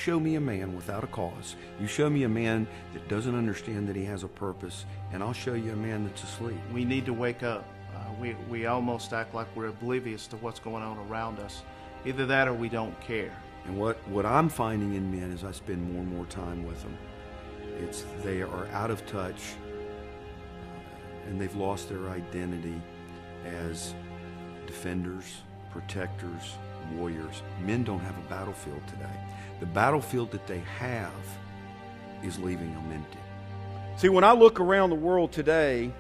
show me a man without a cause. You show me a man that doesn't understand that he has a purpose, and I'll show you a man that's asleep. We need to wake up. We almost act like we're oblivious to what's going on around us. Either that or we don't care. And what I'm finding in men as I spend more and more time with them, it's they are out of touch, and they've lost their identity as defenders, protectors, warriors. Men don't have a battlefield today. The battlefield that they have is leaving them empty. See, when I look around the world today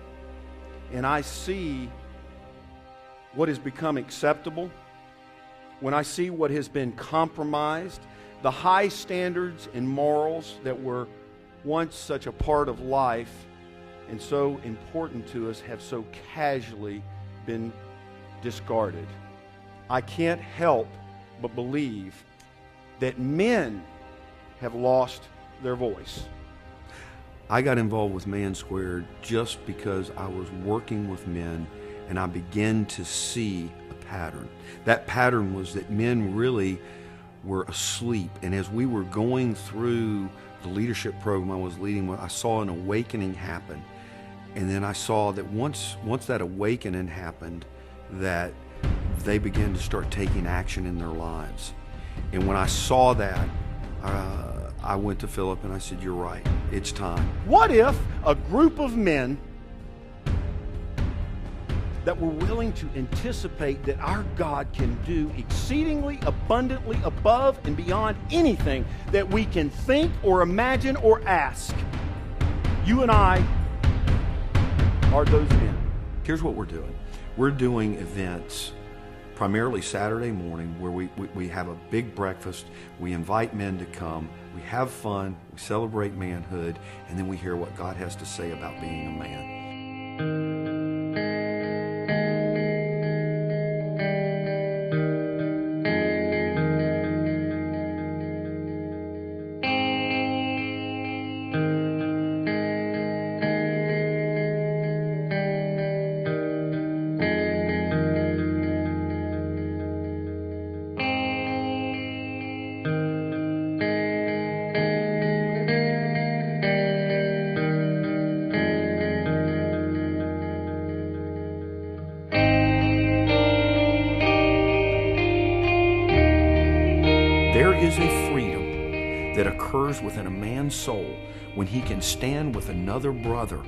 and I see what has become acceptable, when I see what has been compromised, the high standards and morals that were once such a part of life and so important to us have so casually been discarded. I can't help but believe that men have lost their voice. I got involved with Man Squared just because I was working with men and I began to see a pattern. That pattern was that men really were asleep, and as we were going through the leadership program I was leading, I saw an awakening happen. And then I saw that once that awakening happened, that they began to start taking action in their lives. And when I saw that, I went to Philip and I said, "You're right, it's time." What if a group of men that were willing to anticipate that our God can do exceedingly abundantly above and beyond anything that we can think or imagine or ask? You and I are those men. Here's what we're doing. We're doing events primarily Saturday morning where we have a big breakfast. We invite men to come. We have fun. We celebrate manhood. And then we hear what God has to say about being a man. There is a freedom that occurs within a man's soul when he can stand with another brother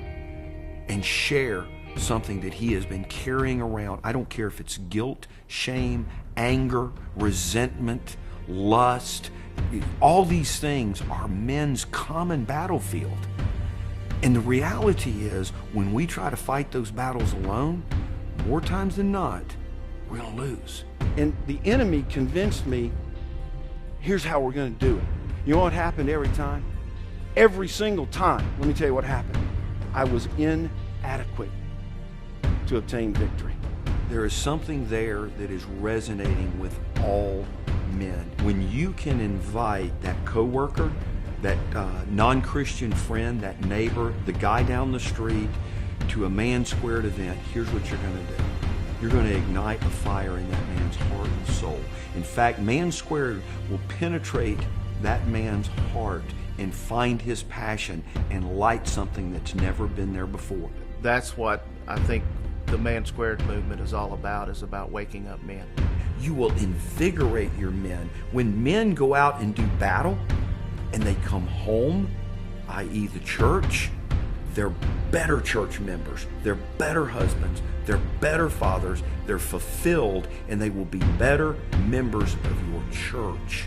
and share something that he has been carrying around. I don't care if it's guilt, shame, anger, resentment, lust. All these things are men's common battlefield. And the reality is, when we try to fight those battles alone, more times than not, we're going to lose. And the enemy convinced me, here's how we're going to do it. You know what happened every time? Every single time, let me tell you what happened. I was inadequate to obtain victory. There is something there that is resonating with all men. When you can invite that coworker, that non-Christian friend, that neighbor, the guy down the street to a Man Squared event, here's what you're going to do. You're going to ignite a fire in that man's heart and soul. In fact, Man Squared will penetrate that man's heart and find his passion and light something that's never been there before. That's what I think the Man Squared movement is all about, is about waking up men. You will invigorate your men. When men go out and do battle and they come home, i.e. the church, they're better church members, they're better husbands, they're better fathers, they're fulfilled, and they will be better members of your church.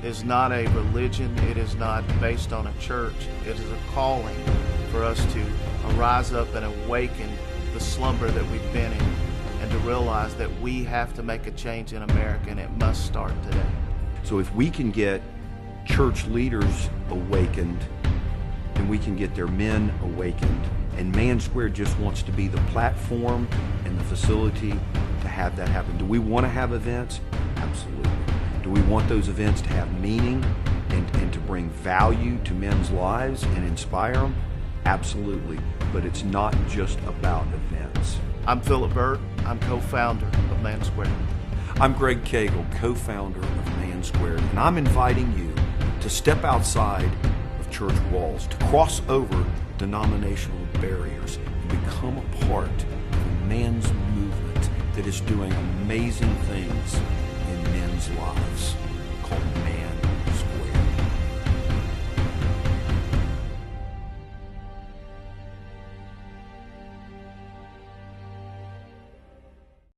It's not a religion, it is not based on a church. It is a calling for us to arise up and awaken the slumber that we've been in, and to realize that we have to make a change in America, and it must start today. So if we can get church leaders awakened, and we can get their men awakened, and Man Squared just wants to be the platform and the facility to have that happen. Do we want to have events? Absolutely. Do we want those events to have meaning and to bring value to men's lives and inspire them? Absolutely. But it's not just about events. I'm Philip Burt. I'm co-founder of Man Squared. I'm Greg Cagle, co-founder of Man Squared, and I'm inviting you to step outside of church walls, to cross over denominational barriers, and become a part of a man's movement that is doing amazing things in men's lives.